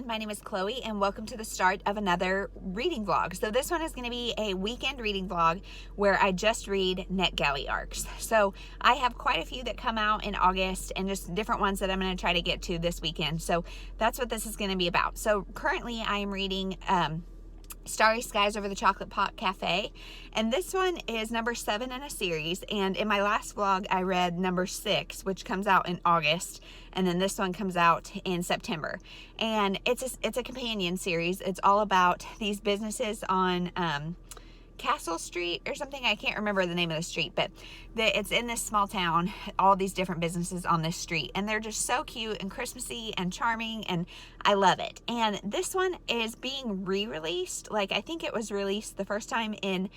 my name is Chloe and welcome to the start of another reading vlog. So this one is going to be a weekend reading vlog where I just read Galley arcs. So I have quite a few that come out in August and just different ones that I'm going to try to get to this weekend. So that's what this is going to be about. So currently I am reading Starry Skies Over the Chocolate Pot Cafe, and this one is number 7 in a series. And in my last vlog I read number 6, which comes out in August, and then this one comes out in September. And it's a companion series. It's all about these businesses on Castle Street or something. I can't remember the name of the street, but it's in this small town, all these different businesses on this street, and they're just so cute and Christmassy and charming, and I love it. And this one is being re-released. Like, I think it was released the first time in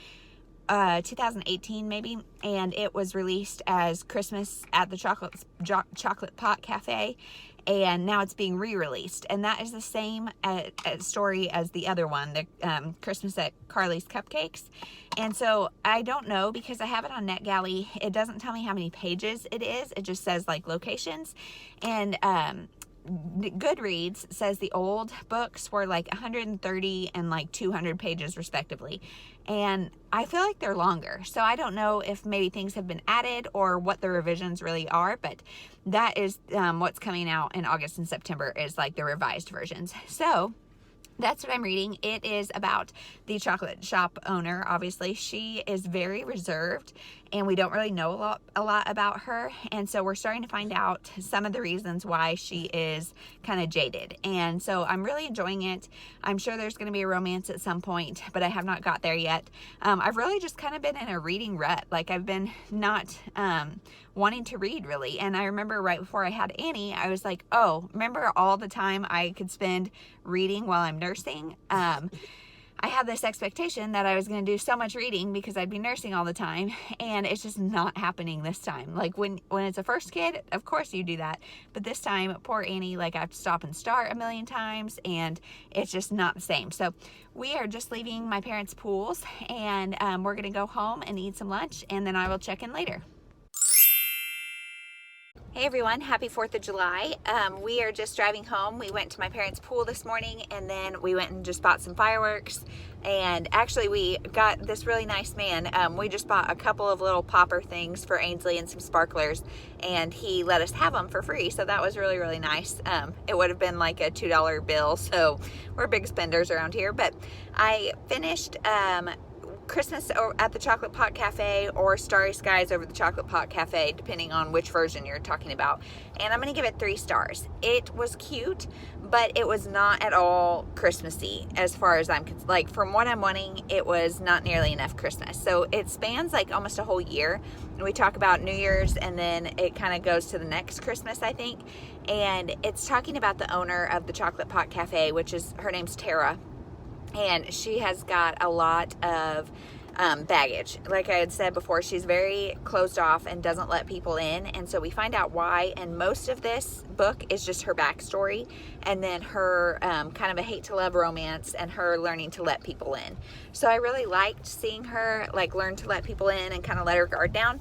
2018 maybe, and it was released as Christmas at the Chocolate Pot Cafe, and now it's being re-released, and that is the same story as the other one, the Christmas at Carly's Cupcakes. And so I don't know, because I have it on NetGalley. It doesn't tell me how many pages it is. It just says like locations. And Goodreads says the old books were like 130 and like 200 pages respectively, and I feel like they're longer. So I don't know if maybe things have been added or what the revisions really are, but that is what's coming out in August and September, is like the revised versions. So that's what I'm reading. It is about the chocolate shop owner. Obviously, she is very reserved, and we don't really know a lot about her. And so we're starting to find out some of the reasons why she is kind of jaded. And so I'm really enjoying it. I'm sure there's going to be a romance at some point, but I have not got there yet. I've really just kind of been in a reading rut. Like, I've been not wanting to read really. And I remember right before I had Annie, I was like, oh, remember all the time I could spend reading while I'm nursing? I had this expectation that I was going to do so much reading because I'd be nursing all the time, and it's just not happening this time. Like, when it's a first kid, of course you do that, but this time, poor Annie, like, I have to stop and start a million times, and it's just not the same. So we are just leaving my parents' pools, and we're going to go home and eat some lunch, and then I will check in later. Hey everyone, happy 4th of July. We are just driving home. We went to my parents' pool this morning, and then we went and just bought some fireworks. And actually we got this really nice man. We just bought a couple of little popper things for Ainsley and some sparklers, and he let us have them for free. So that was really, really nice. It would have been like a $2 bill, so we're big spenders around here. But I finished Christmas at the Chocolate Pot Cafe or Starry Skies Over the Chocolate Pot Cafe, depending on which version you're talking about. And I'm going to give it 3 stars. It was cute, but it was not at all Christmassy as far as I'm concerned. Like, from what I'm wanting, it was not nearly enough Christmas. So it spans like almost a whole year. And we talk about New Year's, and then it kind of goes to the next Christmas, I think. And it's talking about the owner of the Chocolate Pot Cafe, which is, her name's Tara. And she has got a lot of baggage. Like I had said before, she's very closed off and doesn't let people in. And so we find out why. And most of this book is just her backstory, and then her kind of a hate to love romance, and her learning to let people in. So I really liked seeing her like learn to let people in and kind of let her guard down.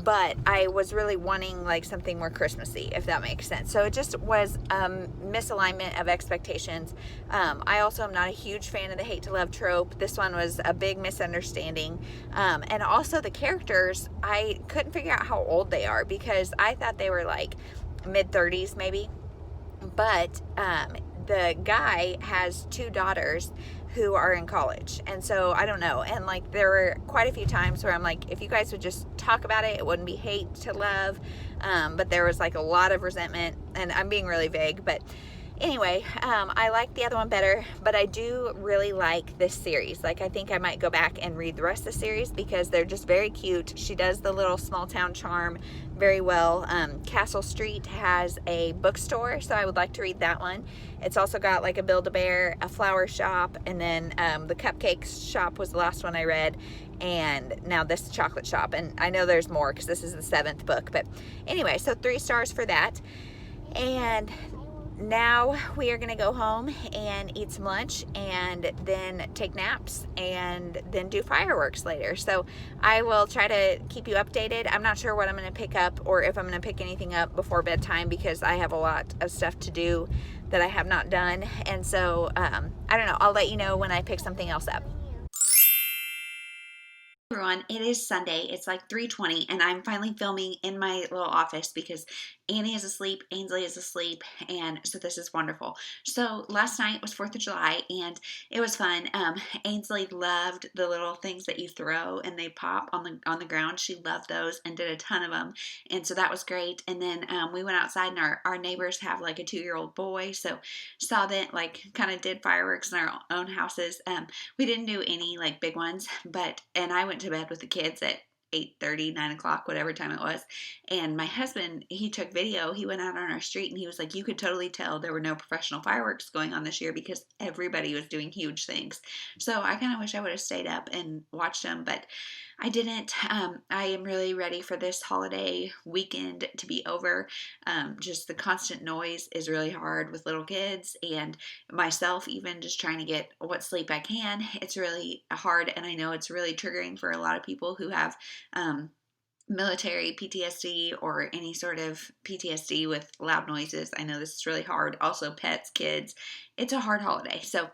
But I was really wanting like something more Christmassy, if that makes sense. So it just was misalignment of expectations. I also am not a huge fan of the hate to love trope. This one was a big misunderstanding. And also the characters, I couldn't figure out how old they are, because I thought they were like mid-30s maybe. But the guy has 2 daughters who are in college, and so I don't know. And like, there were quite a few times where I'm like, if you guys would just talk about it, it wouldn't be hate to love. But there was like a lot of resentment, and I'm being really vague, but anyway, I like the other one better, but I do really like this series. Like, I think I might go back and read the rest of the series because they're just very cute. She does the little small town charm very well. Castle Street has a bookstore, so I would like to read that one. It's also got like a Build-A-Bear, a flower shop, and then the cupcakes shop was the last one I read, and now this chocolate shop. And I know there's more because this is the 7th book, but anyway, so 3 stars for that. And now we are gonna go home and eat some lunch and then take naps and then do fireworks later. So I will try to keep you updated. I'm not sure what I'm gonna pick up or if I'm gonna pick anything up before bedtime because I have a lot of stuff to do that I have not done. And so I don't know, I'll let you know when I pick something else up. Everyone, it is Sunday. It's like 3:20 and I'm finally filming in my little office because Annie is asleep, Ainsley is asleep, and so this is wonderful. So last night was 4th of July and it was fun. Ainsley loved the little things that you throw and they pop on the ground. She loved those and did a ton of them, and so that was great. And then we went outside and our neighbors have like a 2-year-old boy, so saw that, like, kind of did fireworks in our own houses. We didn't do any like big ones, and I went to bed with the kids at 8:30, 9 o'clock, whatever time it was. And my husband, he took video. He went out on our street and he was like, you could totally tell there were no professional fireworks going on this year because everybody was doing huge things. So I kind of wish I would have stayed up and watched them, but I didn't. I am really ready for this holiday weekend to be over. Just the constant noise is really hard with little kids and myself, even just trying to get what sleep I can. It's really hard, and I know it's really triggering for a lot of people who have military PTSD or any sort of PTSD with loud noises. I know this is really hard. Also, pets, kids. It's a hard holiday. So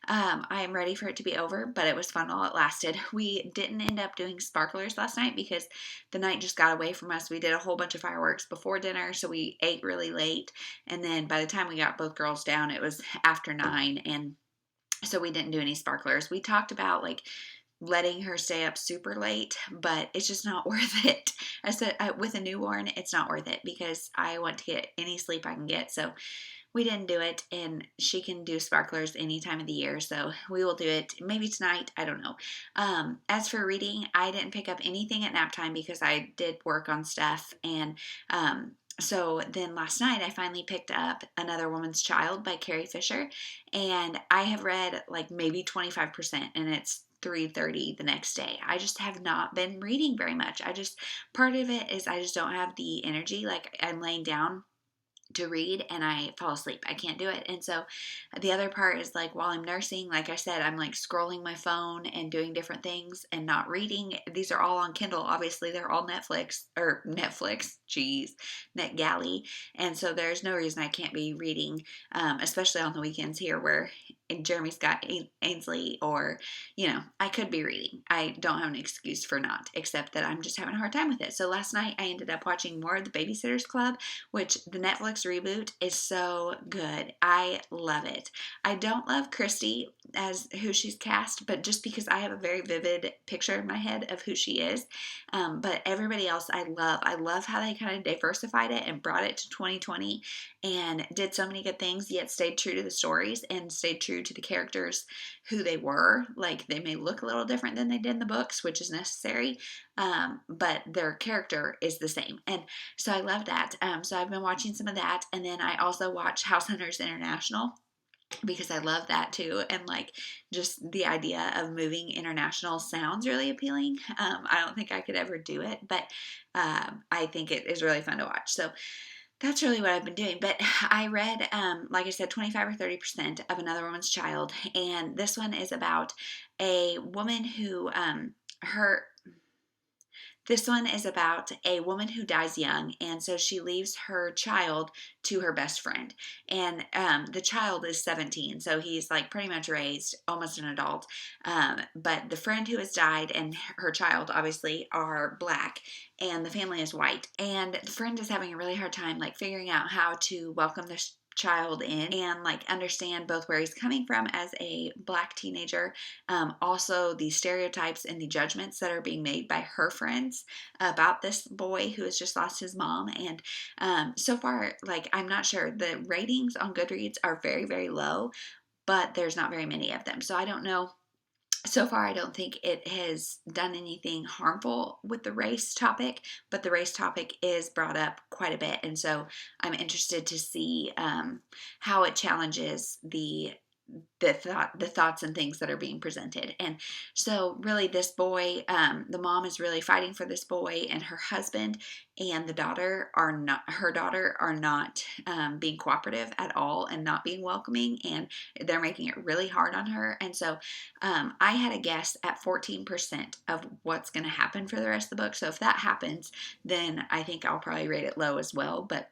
I am ready for it to be over, but it was fun while it lasted. We didn't end up doing sparklers last night because the night just got away from us. We did a whole bunch of fireworks before dinner, so we ate really late. And then by the time we got both girls down, it was after 9, and so we didn't do any sparklers. We talked about like letting her stay up super late, but it's just not worth it. I said with a newborn, it's not worth it because I want to get any sleep I can get. So we didn't do it, and she can do sparklers any time of the year. So we will do it maybe tonight. I don't know. As for reading, I didn't pick up anything at nap time because I did work on stuff. And so then last night I finally picked up Another Woman's Child by Carrie Fisher, and I have read like maybe 25%, and it's 3:30 the next day. I just have not been reading very much. Part of it is I just don't have the energy. Like, I'm laying down to read and I fall asleep. I can't do it. And so the other part is like while I'm nursing, like I said, I'm like scrolling my phone and doing different things and not reading. These are all on Kindle. Obviously, they're all Net Galley. And so there's no reason I can't be reading, especially on the weekends here where Jeremy's got Ainsley, or, I could be reading. I don't have an excuse for not, except that I'm just having a hard time with it. So last night I ended up watching more of the Babysitter's Club, which the Netflix reboot is so good. I love it. I don't love Christy as who she's cast, but just because I have a very vivid picture in my head of who she is. But everybody else I love. I love how they kind of diversified it and brought it to 2020 and did so many good things, yet stayed true to the stories and stayed true to the characters, who they were. Like, they may look a little different than they did in the books, which is necessary, but their character is the same. And so I love that. So I've been watching some of that, and then I also watch House Hunters International because I love that too, and like just the idea of moving international sounds really appealing. I don't think I could ever do it, but I think it is really fun to watch. So that's really what I've been doing. But I read, like I said, 25 or 30% of Another Woman's Child, and this one is about a woman who This one is about a woman who dies young, and so she leaves her child to her best friend. And the child is 17, so he's like pretty much raised, almost an adult. But the friend who has died and her child obviously are Black, and the family is white. And the friend is having a really hard time like figuring out how to welcome this child in and like understand both where he's coming from as a Black teenager, also the stereotypes and the judgments that are being made by her friends about this boy who has just lost his mom. And so far, like, I'm not sure, the ratings on Goodreads are very, very low, but there's not very many of them, so I don't know. So far, I don't think it has done anything harmful with the race topic, but the race topic is brought up quite a bit, and so I'm interested to see how it challenges the the thoughts and things that are being presented. And so really this boy, the mom is really fighting for this boy, and her husband and her daughter are not being cooperative at all and not being welcoming, and they're making it really hard on her. And so I had a guess at 14% of what's going to happen for the rest of the book. So if that happens, then I think I'll probably rate it low as well. But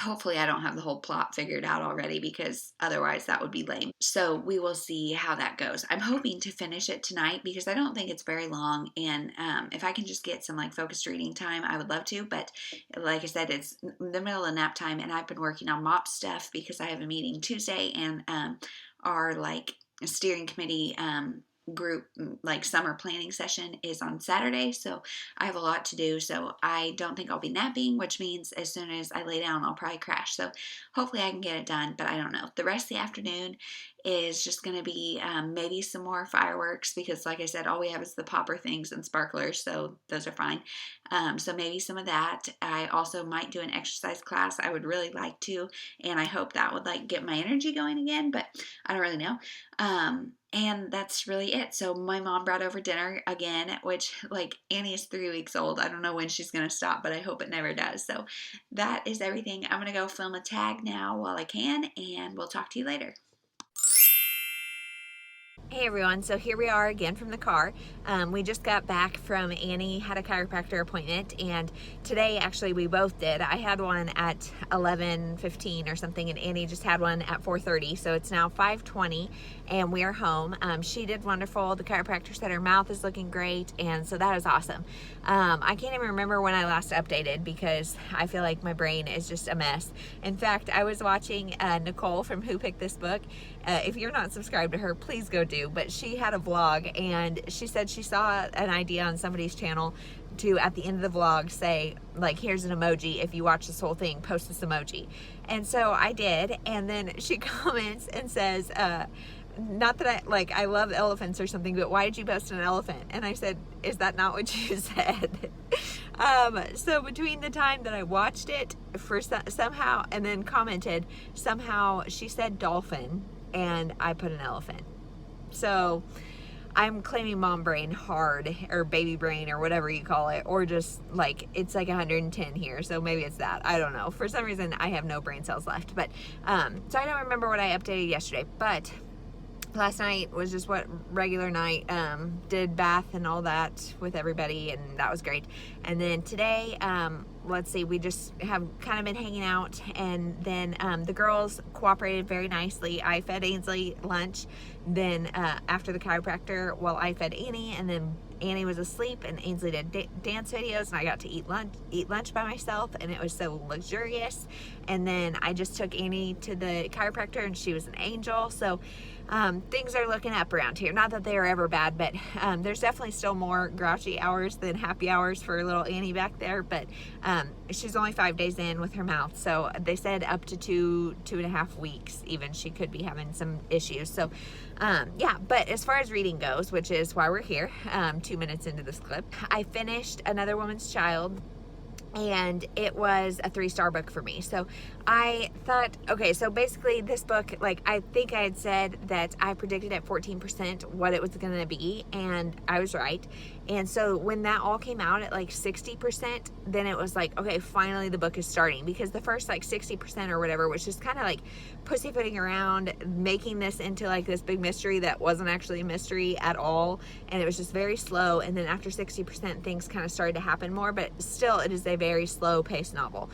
hopefully I don't have the whole plot figured out already, because otherwise that would be lame. So we will see how that goes. I'm hoping to finish it tonight because I don't think it's very long, and if I can just get some like focused reading time, I would love to. But like I said, it's the middle of nap time, and I've been working on mop stuff because I have a meeting Tuesday, and our like steering committee group like summer planning session is on Saturday, so I have a lot to do. So I don't think I'll be napping, which means as soon as I lay down I'll probably crash. So hopefully I can get it done, but I don't know. The rest of the afternoon is just going to be maybe some more fireworks, because like I said, all we have is the popper things and sparklers, so those are fine. So maybe some of that. I also might do an exercise class. I would really like to, and I hope that would like get my energy going again, but I don't really know. And that's really it. So my mom brought over dinner again, which like Annie is 3 weeks old. I don't know when she's going to stop, but I hope it never does. So that is everything. I'm going to go film a tag now while I can, and we'll talk to you later. Hey everyone, so here we are again from the car. We just got back from Annie had a chiropractor appointment, and today actually we both did. I had one at 11:15 or something, and Annie just had one at 4:30, so it's now 5:20 and we are home. She did wonderful. The chiropractor said her mouth is looking great, and so that is awesome. I can't even remember when I last updated because I feel like my brain is just a mess. In fact, I was watching Nicole from Who Picked This Book. If you're not subscribed to her, please go do. But she had a vlog, and she said she saw an idea on somebody's channel to, at the end of the vlog, say like, here's an emoji, if you watch this whole thing, post this emoji. And so I did, and then she comments and says, not that I love elephants or something, but why did you post an elephant? And I said, is that not what you said? So between the time that I watched it for somehow and then commented, somehow she said dolphin and I put an elephant. So I'm claiming mom brain hard, or baby brain, or whatever you call it, or just like it's like 110 here, so maybe it's that. I don't know. For some reason I have no brain cells left, but so I don't remember what I updated yesterday, but last night was just what regular night. Did bath and all that with everybody, and that was great. And then today, let's see, we just have kind of been hanging out, and then the girls cooperated very nicely. I fed Ainsley lunch, then after the chiropractor, while I fed Annie, and then Annie was asleep and Ainsley did dance videos, and I got to eat lunch by myself, and it was so luxurious. And then I just took Annie to the chiropractor, and she was an angel. So things are looking up around here. Not that they are ever bad, but there's definitely still more grouchy hours than happy hours for little Annie back there. But she's only 5 days in with her mouth, so they said up to 2.5 weeks even she could be having some issues. So yeah, but as far as reading goes, which is why we're here 2 minutes into this clip, I finished Another Woman's Child, and it was a 3-star book for me. So I thought, okay, so basically this book, like I think I had said that I predicted at 14% what it was going to be, and I was right. And so when that all came out at like 60%, then it was like, okay, finally the book is starting, because the first like 60% or whatever was just kind of like pussyfooting around, making this into like this big mystery that wasn't actually a mystery at all, and it was just very slow. And then after 60%, things kind of started to happen more, but still it is a very slow paced novel.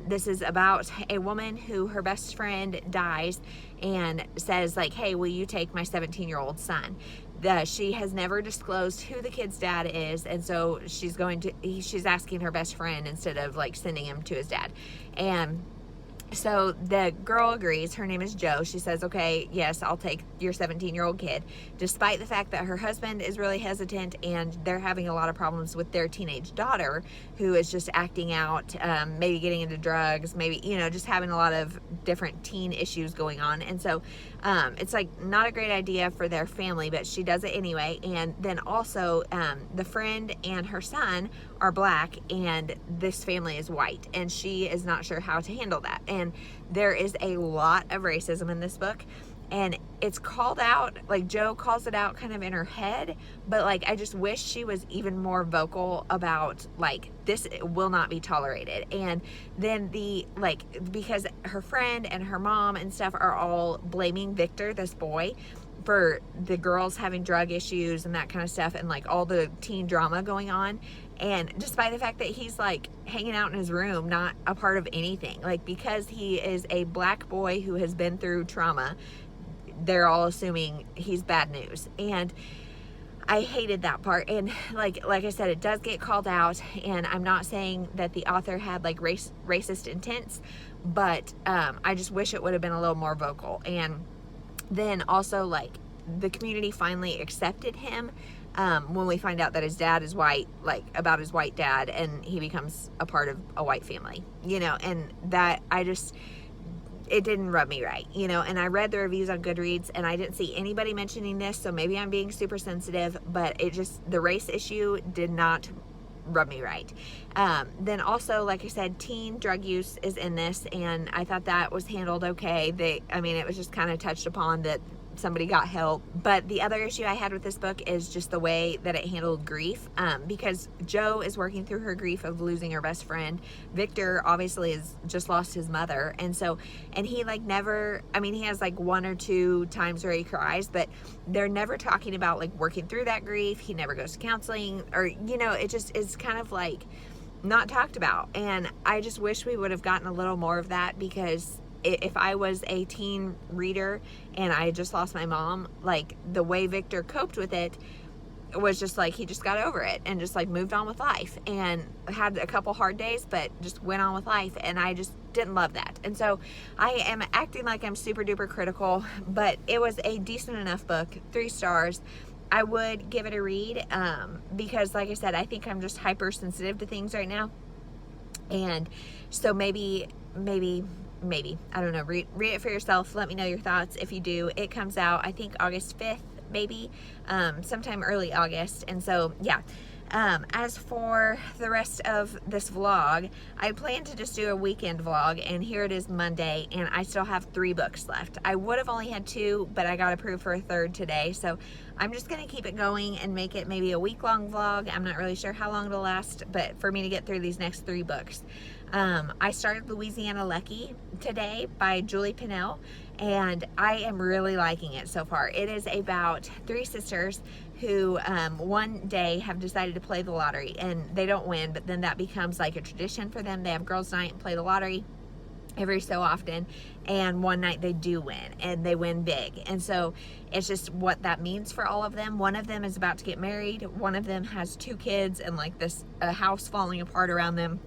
This is about a woman who, her best friend dies and says like, hey, will you take my 17-year-old son? She has never disclosed who the kid's dad is, and so she's asking her best friend instead of like sending him to his dad. And so the girl agrees. Her name is Jo. She says, okay, yes, I'll take your 17-year-old kid, despite the fact that her husband is really hesitant, and they're having a lot of problems with their teenage daughter, who is just acting out, maybe getting into drugs, maybe, just having a lot of different teen issues going on. And so it's like not a great idea for their family, but she does it anyway. And then also the friend and her son are black, and this family is white, and she is not sure how to handle that. And there is a lot of racism in this book. and it's called out, like Jo calls it out kind of in her head, but like I just wish she was even more vocal about like this will not be tolerated. And then the like, because her friend and her mom and stuff are all blaming Victor, this boy, for the girls having drug issues and that kind of stuff, and like all the teen drama going on. And despite the fact that he's like hanging out in his room, not a part of anything, like because he is a black boy who has been through trauma, they're all assuming he's bad news. And I hated that part. And like I said, it does get called out, and I'm not saying that the author had like racist intents, but I just wish it would have been a little more vocal. And then also, like, the community finally accepted him when we find out that his dad is white, like about his white dad, and he becomes a part of a white family, you know. And that, it didn't rub me right, you know. And I read the reviews on Goodreads, and I didn't see anybody mentioning this, so maybe I'm being super sensitive, but it just, the race issue did not rub me right. Then also, like I said, teen drug use is in this, and I thought that was handled okay. It was just kind of touched upon that somebody got help. But the other issue I had with this book is just the way that it handled grief, because Jo is working through her grief of losing her best friend. Victor obviously has just lost his mother, and he like never, he has like one or two times where he cries, but they're never talking about like working through that grief. He never goes to counseling, or, you know, it just is kind of like not talked about. And I just wish we would have gotten a little more of that, because if I was a teen reader and I had just lost my mom, like the way Victor coped with it was just like he just got over it and just like moved on with life, and had a couple hard days but just went on with life. And I just didn't love that. And so I am acting like I'm super duper critical, but it was a decent enough book. 3 stars. I would give it a read, because like I said, I think I'm just hypersensitive to things right now. And so maybe I don't know, read it for yourself. Let me know your thoughts if you do. It comes out, I think, August 5th, maybe, sometime early August. And so, yeah. As for the rest of this vlog, I plan to just do a weekend vlog, and here it is Monday, and I still have 3 books left. I would have only had 2, but I got approved for a 3rd today, so I'm just going to keep it going and make it maybe a week-long vlog. I'm not really sure how long it'll last, but for me to get through these next 3 books. I started Louisiana Lucky today by Julie Pinnell, and I am really liking it so far. It is about 3 sisters who one day have decided to play the lottery, and they don't win, but then that becomes like a tradition for them. They have girls' night and play the lottery every so often, and one night they do win, and they win big. And so it's just what that means for all of them. One of them is about to get married, one of them has 2 kids and like this a house falling apart around them,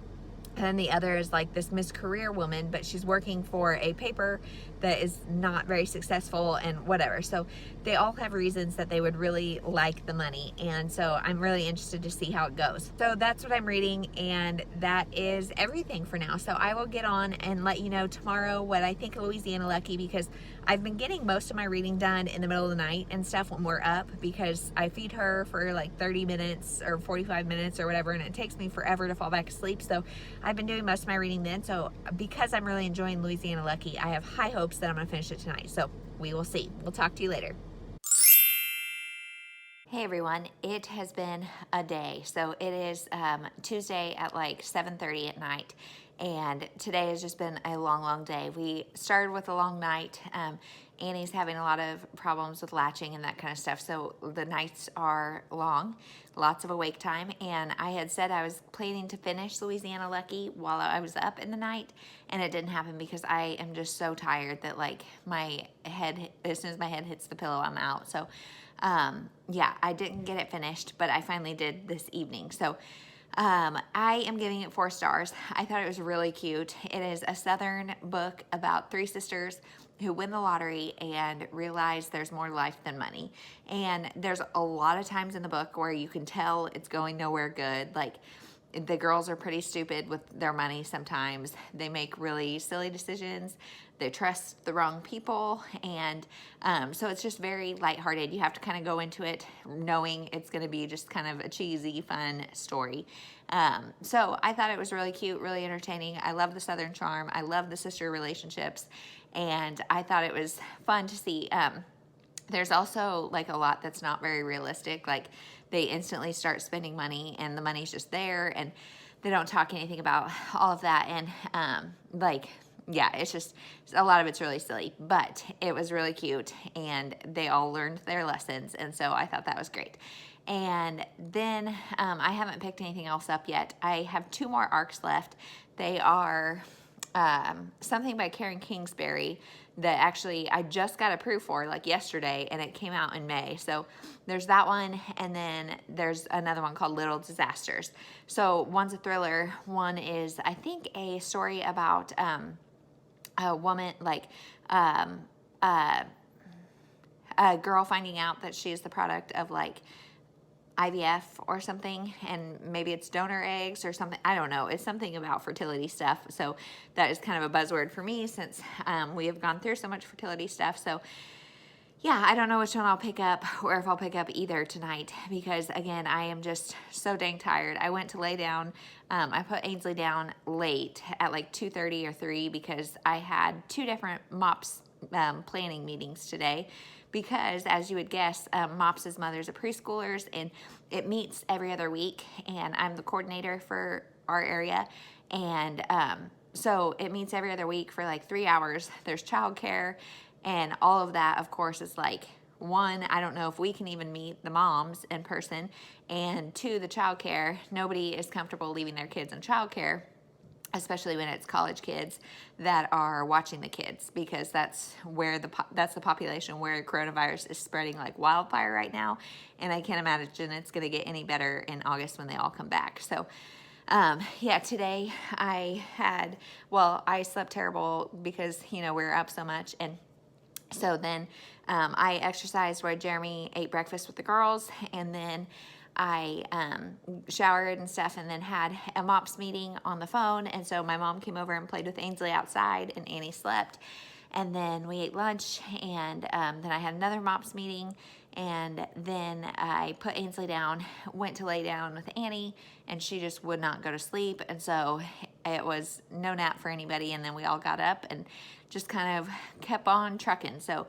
and the other is like this Miss Career woman, but she's working for a paper that is not very successful and whatever. So they all have reasons that they would really like the money. And so I'm really interested to see how it goes. So that's what I'm reading, and that is everything for now. So I will get on and let you know tomorrow what I think of Louisiana Lucky, because I've been getting most of my reading done in the middle of the night and stuff when we're up, because I feed her for like 30 minutes or 45 minutes or whatever, and it takes me forever to fall back asleep. So I've been doing most of my reading then. So because I'm really enjoying Louisiana Lucky, I have high hopes that I'm gonna finish it tonight. So we will see. We'll talk to you later. Hey everyone, it has been a day. So it is Tuesday at like 7:30 at night, and today has just been a long day. We started with a long night. Annie's having a lot of problems with latching and that kind of stuff, so the nights are long, lots of awake time. And I had said I was planning to finish Louisiana Lucky while I was up in the night, and it didn't happen because I am just so tired that like my head, as soon as my head hits the pillow, I'm out. So yeah, I didn't get it finished, but I finally did this evening. So I am giving it 4 stars. I thought it was really cute. It is a Southern book about 3 sisters who win the lottery and realize there's more life than money. And there's a lot of times in the book where you can tell it's going nowhere good. Like, the girls are pretty stupid with their money sometimes. They make really silly decisions. They trust the wrong people. And so it's just very lighthearted. You have to kind of go into it knowing it's going to be just kind of a cheesy, fun story. So I thought it was really cute, really entertaining. I love the Southern charm. I love the sister relationships. and I thought it was fun to see. There's also like a lot that's not very realistic. Like they instantly start spending money and the money's just there, and they don't talk anything about all of that. And like, yeah, it's just, a lot of it's really silly, but it was really cute and they all learned their lessons. And so I thought that was great. And then I haven't picked anything else up yet. I have 2 more arcs left. They are something by KINGSBURY that actually I just got approved for like yesterday, and it came out in May. So there's that one, and then there's another one called Little Disasters. So one's a thriller, one is I think a story about a woman, like a girl finding out that she is the product of like IVF or something, and maybe it's donor eggs or something. I don't know. It's something about fertility stuff. So that is kind of a buzzword for me since we have gone through so much fertility stuff. So yeah, I don't know which one I'll pick up or if I'll pick up either tonight, because again, I am just so dang tired. I went to lay down. I put Ainsley down late at like 2:30 or 3 because I had 2 different MOPS planning meetings today. Because as you would guess, MOPS is Mothers of Preschoolers, and it meets every other week, and I'm the coordinator for our area, and so it meets every other week for like 3 hours. There's childcare, and all of that, of course, is like, 1, I don't know if we can even meet the moms in person, and 2, the childcare. Nobody is comfortable leaving their kids in childcare, especially when it's college kids that are watching the kids, because that's where that's the population where coronavirus is spreading like wildfire right now, and I can't imagine it's going to get any better in August when they all come back. So yeah, today I slept terrible because, you know, we're up so much, and so then I exercised while Jeremy ate breakfast with the girls, and then I showered and stuff, and then had a MOPS meeting on the phone. And so my mom came over and played with Ainsley outside, and Annie slept. And then we ate lunch, and then I had another MOPS meeting, and then I put Ainsley down, went to lay down with Annie, and she just would not go to sleep. And so it was no nap for anybody, and then we all got up and just kind of kept on trucking. So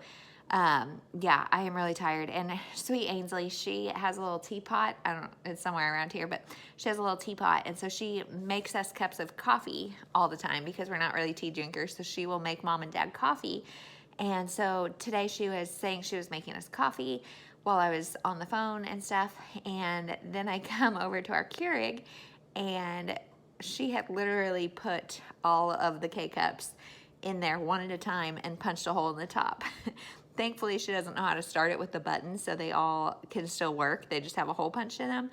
yeah, I am really tired. And sweet Ainsley, she has a little teapot. I don't know, it's somewhere around here, but she has a little teapot. And so she makes us cups of coffee all the time because we're not really tea drinkers. So she will make mom and dad coffee. And so today she was saying she was making us coffee while I was on the phone and stuff. And then I come over to our Keurig, and she had literally put all of the K-cups in there one at a time and punched a hole in the top. Thankfully, she doesn't know how to start it with the buttons, so they all can still work. They just have a hole punched in them.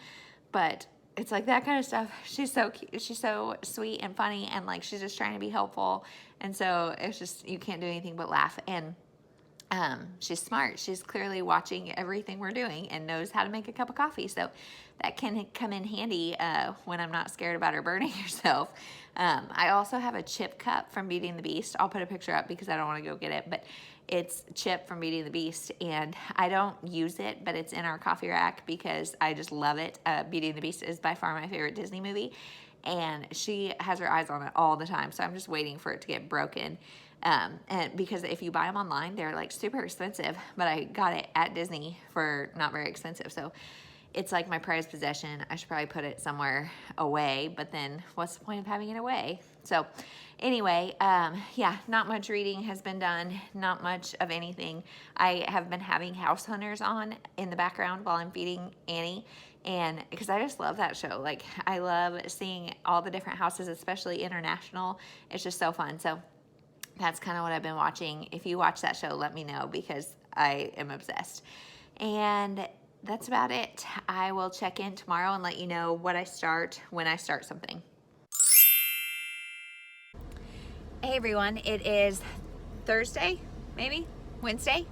But it's like that kind of stuff. She's so cute. She's so sweet and funny, and like she's just trying to be helpful. And so it's just, you can't do anything but laugh. And she's smart. She's clearly watching everything we're doing and knows how to make a cup of coffee. So that can come in handy when I'm not scared about her burning herself. I also have a Chip cup from Beauty and the Beast. I'll put a picture up because I don't want to go get it, but it's Chip from Beauty and the Beast, and I don't use it, but it's in our coffee rack because I just love it. Beauty and the Beast is by far my favorite Disney movie, and she has her eyes on it all the time, so I'm just waiting for it to get broken. And because if you buy them online, they're like super expensive, but I got it at Disney for not very expensive. So it's like my prized possession. I should probably put it somewhere away, but then what's the point of having it away? So anyway, yeah, not much reading has been done, not much of anything. I have been having House Hunters on in the background while I'm feeding Annie, and because I just love that show. Like, I love seeing all the different houses, especially international. It's just so fun. So that's kind of what I've been watching. If you watch that show, let me know because I am obsessed. And that's about it. I will check in tomorrow and let you know what I start when I start something. Hey everyone, it is Thursday, maybe? Wednesday?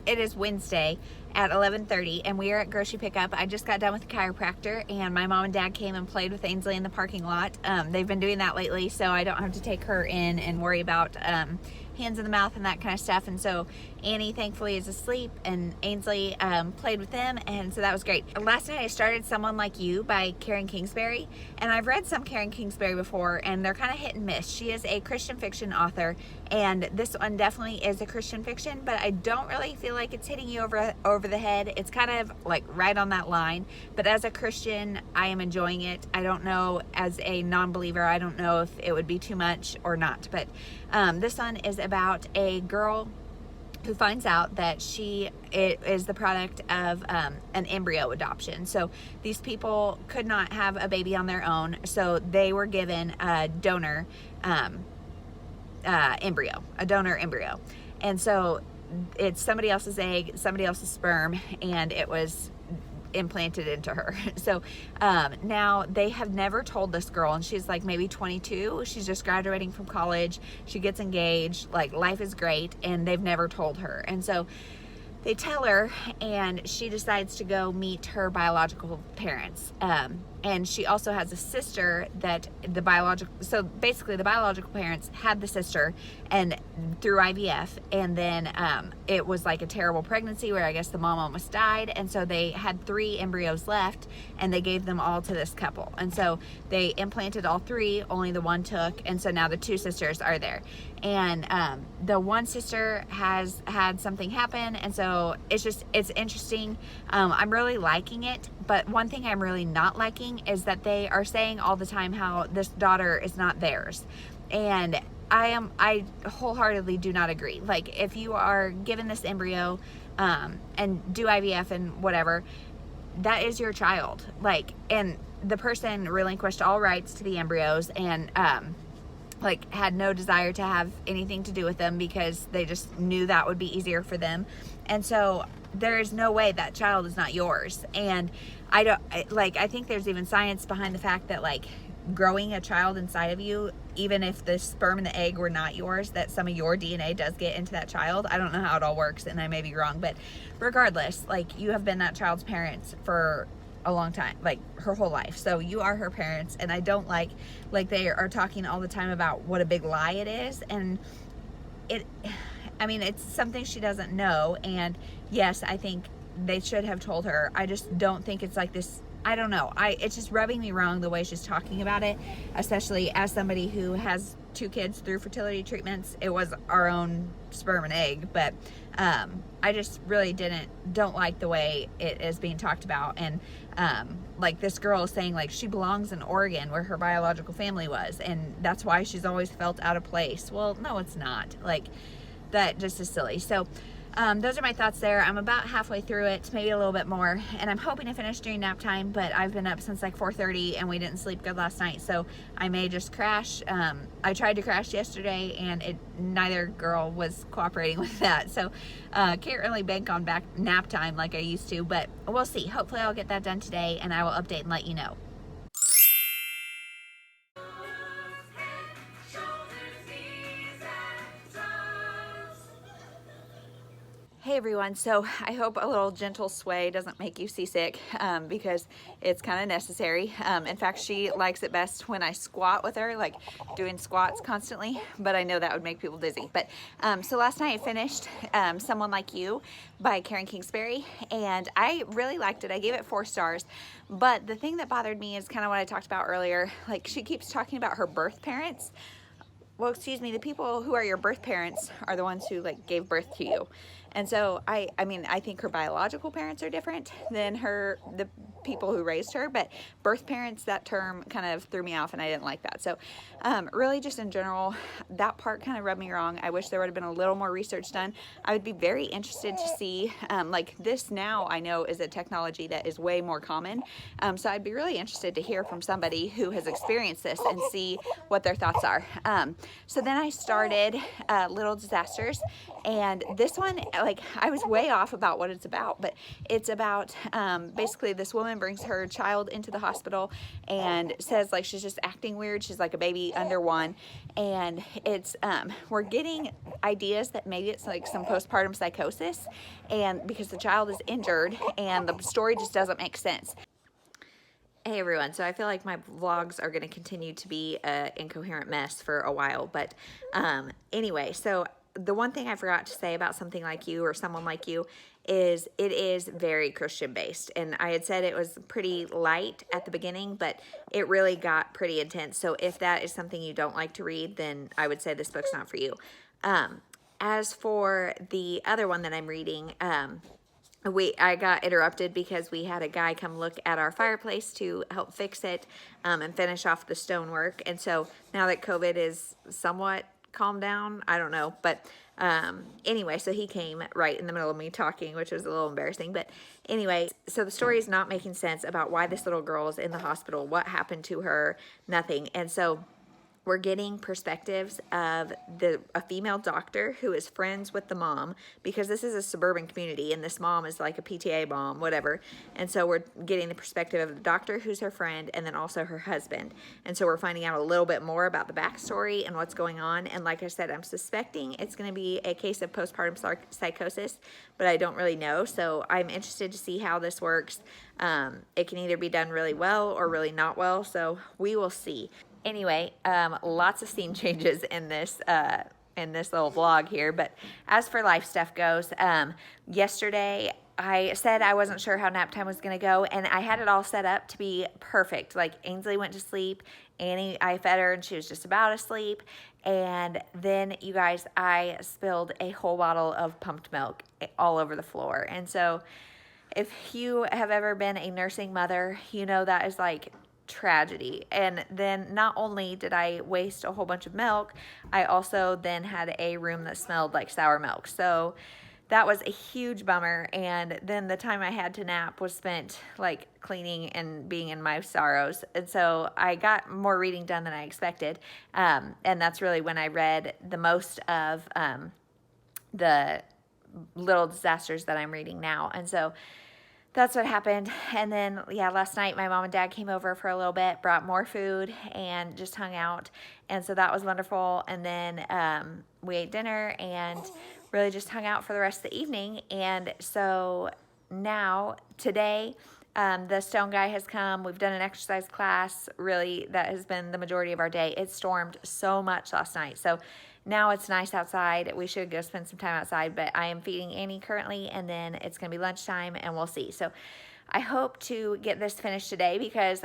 It is Wednesday at 11:30, and we are at grocery pickup. I just got done with the chiropractor, and my mom and dad came and played with Ainsley in the parking lot. They've been doing that lately, so I don't have to take her in and worry about hands in the mouth and that kind of stuff. And so Annie thankfully is asleep, and Ainsley played with them, and so that was great. Last night I started Someone Like You by KINGSBURY, and I've read some KINGSBURY before, and they're kind of hit and miss. She is a Christian fiction author, and this one definitely is a Christian fiction, but I don't really feel like it's hitting you over the head. It's kind of like right on that line, but as a Christian, I am enjoying it. I don't know, as a non-believer, I don't know if it would be too much or not, but this one is about a girl who finds out that it is the product of an embryo adoption. So these people could not have a baby on their own, so they were given a donor embryo. And so it's somebody else's egg, somebody else's sperm, and it was implanted into her. So now they have never told this girl, and she's like maybe 22. She's just graduating from college. She gets engaged, like life is great, and they've never told her. And so they tell her, and she decides to go meet her biological parents. And she also has a sister that so basically the biological parents had the sister and through IVF, and then it was like a terrible pregnancy where I guess the mom almost died, and so they had 3 embryos left, and they gave them all to this couple. And so they implanted all 3, only the one took, and so now the 2 sisters are there. And the one sister has had something happen, and so it's interesting. I'm really liking it, but one thing I'm really not liking is that they are saying all the time how this daughter is not theirs. And I wholeheartedly do not agree. Like, if you are given this embryo and do IVF and whatever, that is your child. Like, and the person relinquished all rights to the embryos, and like had no desire to have anything to do with them because they just knew that would be easier for them. And so there is no way that child is not yours. And I think there's even science behind the fact that, like, growing a child inside of you, even if the sperm and the egg were not yours, that some of your DNA does get into that child. I don't know how it all works, and I may be wrong, but regardless, like, you have been that child's parents for a long time, like her whole life. So you are her parents, and I don't like they are talking all the time about what a big lie it is. And it's something she doesn't know. And yes, I think they should have told her. I just don't think it's like this. I don't know. It's just rubbing me wrong the way she's talking about it, especially as somebody who has 2 kids through fertility treatments. It was our own sperm and egg, but I just really don't like the way it is being talked about. And like, this girl is saying, like, she belongs in Oregon where her biological family was, and that's why she's always felt out of place. Well, no, it's not. Like, that just is silly. So those are my thoughts there. I'm about halfway through it, maybe a little bit more, and I'm hoping to finish during nap time, but I've been up since like 4:30 and we didn't sleep good last night, so I may just crash. I tried to crash yesterday, and neither girl was cooperating with that, so can't really bank on back nap time like I used to, but we'll see. Hopefully I'll get that done today, and I will update and let you know. Hey everyone, so I hope a little gentle sway doesn't make you seasick, because it's kind of necessary. In fact, she likes it best when I squat with her, like doing squats constantly, but I know that would make people dizzy. But so last night I finished Someone Like You by KINGSBURY, and I really liked it. I gave it 4 stars, but the thing that bothered me is kind of what I talked about earlier. Like, she keeps talking about her birth parents. Well, excuse me, the people who are your birth parents are the ones who, like, gave birth to you. And so I think her biological parents are different than the people who raised her, but birth parents, that term kind of threw me off, and I didn't like that. So really, just in general, that part kind of rubbed me wrong. I wish there would have been a little more research done. I would be very interested to see, like, this now I know is a technology that is way more common. So I'd be really interested to hear from somebody who has experienced this and see what their thoughts are. So then I started Little Disasters, and this one, like, I was way off about what it's about, but it's about basically this woman brings her child into the hospital and says, like, she's just acting weird. She's like a baby under 1, and it's we're getting ideas that maybe it's like some postpartum psychosis, and because the child is injured and the story just doesn't make sense. Hey everyone, so I feel like my vlogs are going to continue to be an incoherent mess for a while, but anyway, so the one thing I forgot to say about Something Like You or Someone Like You is it is very Christian based. And I had said it was pretty light at the beginning, but it really got pretty intense. So if that is something you don't like to read, then I would say this book's not for you. As for the other one that I'm reading, I got interrupted because we had a guy come look at our fireplace to help fix it and finish off the stonework. And so now that COVID is somewhat calmed down, I don't know, but anyway, so he came right in the middle of me talking, which was a little embarrassing. But anyway, so the story is not making sense about why this little girl is in the hospital, what happened to her, nothing. And so we're getting perspectives of a female doctor who is friends with the mom, because this is a suburban community and this mom is like a PTA mom, whatever. And so we're getting the perspective of the doctor who's her friend and then also her husband. And so we're finding out a little bit more about the backstory and what's going on. And like I said, I'm suspecting it's going to be a case of postpartum psychosis, but I don't really know. So I'm interested to see how this works. It can either be done really well or really not well. So we will see. Anyway, lots of scene changes in this little vlog here. But as for life stuff goes, yesterday I said I wasn't sure how nap time was going to go, and I had it all set up to be perfect. Like Ainsley went to sleep, Annie, I fed her, and she was just about asleep. And then, you guys, I spilled a whole bottle of pumped milk all over the floor. And so if you have ever been a nursing mother, you know that is like tragedy. And then not only did I waste a whole bunch of milk, I also then had a room that smelled like sour milk. So that was a huge bummer. And then the time I had to nap was spent like cleaning and being in my sorrows. And so I got more reading done than I expected. And that's really when I read the most of the little disasters that I'm reading now. And so that's what happened. And then, yeah, last night my mom and dad came over for a little bit, brought more food, and just hung out. And so that was wonderful. And then we ate dinner and really just hung out for the rest of the evening. And so now, today, the stone guy has come. We've done an exercise class. Really, that has been the majority of our day. It stormed so much last night. So now it's nice outside. We should go spend some time outside, but I am feeding Annie currently, and then it's going to be lunchtime, and we'll see. So I hope to get this finished today, because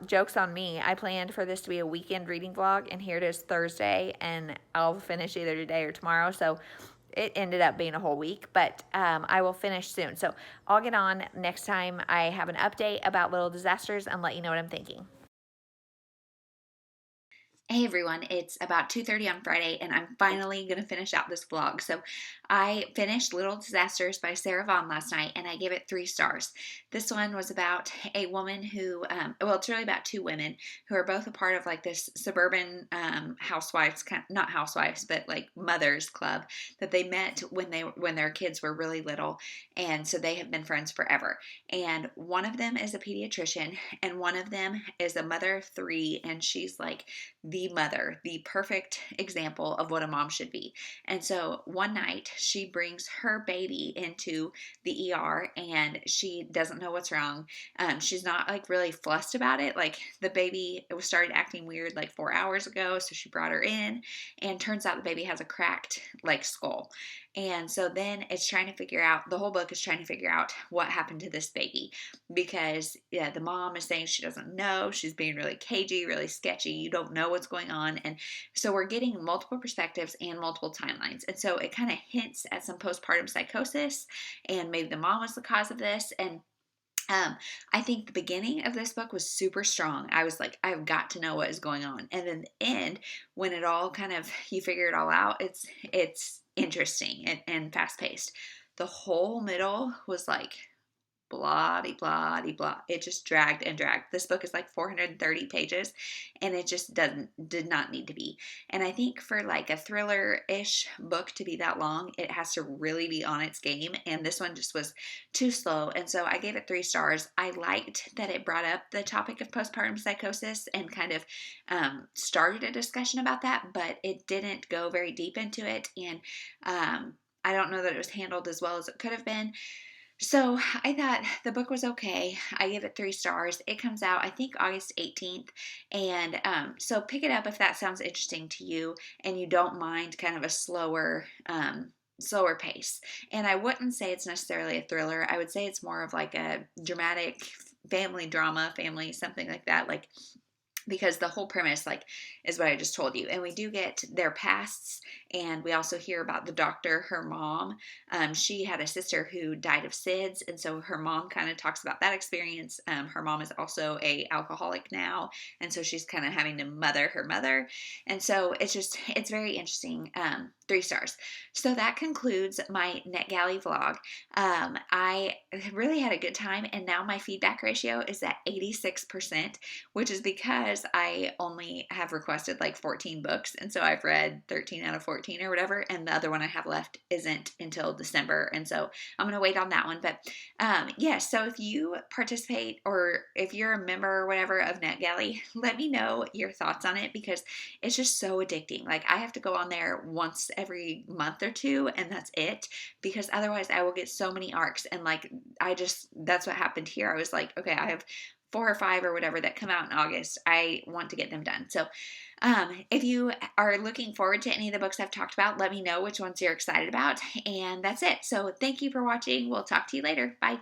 joke's on me. I planned for this to be a weekend reading vlog, and here it is Thursday, and I'll finish either today or tomorrow. So it ended up being a whole week, but I will finish soon. So I'll get on next time I have an update about little disasters and let you know what I'm thinking. Hey everyone, it's about 2:30 on Friday, and I'm finally going to finish out this vlog. So I finished Little Disasters by Sarah Vaughan last night, and I gave it 3 stars. This one was about a woman who, well, it's really about 2 women who are both a part of like this suburban housewives, not housewives, but like mothers club that they met when their kids were really little, and so they have been friends forever. And one of them is a pediatrician, and one of them is a mother of 3, and she's like the mother, the perfect example of what a mom should be. And so one night she brings her baby into the ER, and she doesn't know what's wrong. She's not like really fussed about it. Like the baby started acting weird like 4 hours ago, so she brought her in, and turns out the baby has a cracked like skull. And so then it's trying to figure out, the whole book is trying to figure out what happened to this baby, because yeah, the mom is saying she doesn't know. She's being really cagey, really sketchy. You don't know what's going on. And so we're getting multiple perspectives and multiple timelines. And so it kind of hints at some postpartum psychosis, and maybe the mom was the cause of this. And I think the beginning of this book was super strong. I was like, I've got to know what is going on. And then the end, when it all kind of, you figure it all out, it's interesting and fast-paced. The whole middle was like blah de blah de blah. It just dragged and dragged. This book is like 430 pages, and it just did not need to be. And I think for like a thriller-ish book to be that long, it has to really be on its game, and this one just was too slow. And so I gave it 3 stars. I liked that it brought up the topic of postpartum psychosis and kind of started a discussion about that, but it didn't go very deep into it, and I don't know that it was handled as well as it could have been. So I thought the book was okay. I give it 3 stars. It comes out, I think, August 18th. And so pick it up if that sounds interesting to you and you don't mind kind of a slower pace. And I wouldn't say it's necessarily a thriller. I would say it's more of like a dramatic family drama, family, something like that. Like, because the whole premise, like, is what I just told you. And we do get their pasts, and we also hear about the doctor, her mom. She had a sister who died of SIDS, and so her mom kind of talks about that experience. Her mom is also a alcoholic now, and so she's kind of having to mother her mother. And so it's very interesting. 3 stars. So that concludes my NetGalley vlog. I really had a good time, and now my feedback ratio is at 86%, which is because I only have requested like 14 books, and so I've read 13 out of 14 or whatever, and the other one I have left isn't until December, and so I'm going to wait on that one. But yes, so if you participate or if you're a member or whatever of NetGalley, let me know your thoughts on it, because it's just so addicting. Like, I have to go on there once every month or two, and that's it, because otherwise I will get so many arcs, and like, that's what happened here. I was like, okay, I have 4 or 5 or whatever that come out in August. I want to get them done. So if you are looking forward to any of the books I've talked about, let me know which ones you're excited about. And that's it. So thank you for watching. We'll talk to you later. Bye.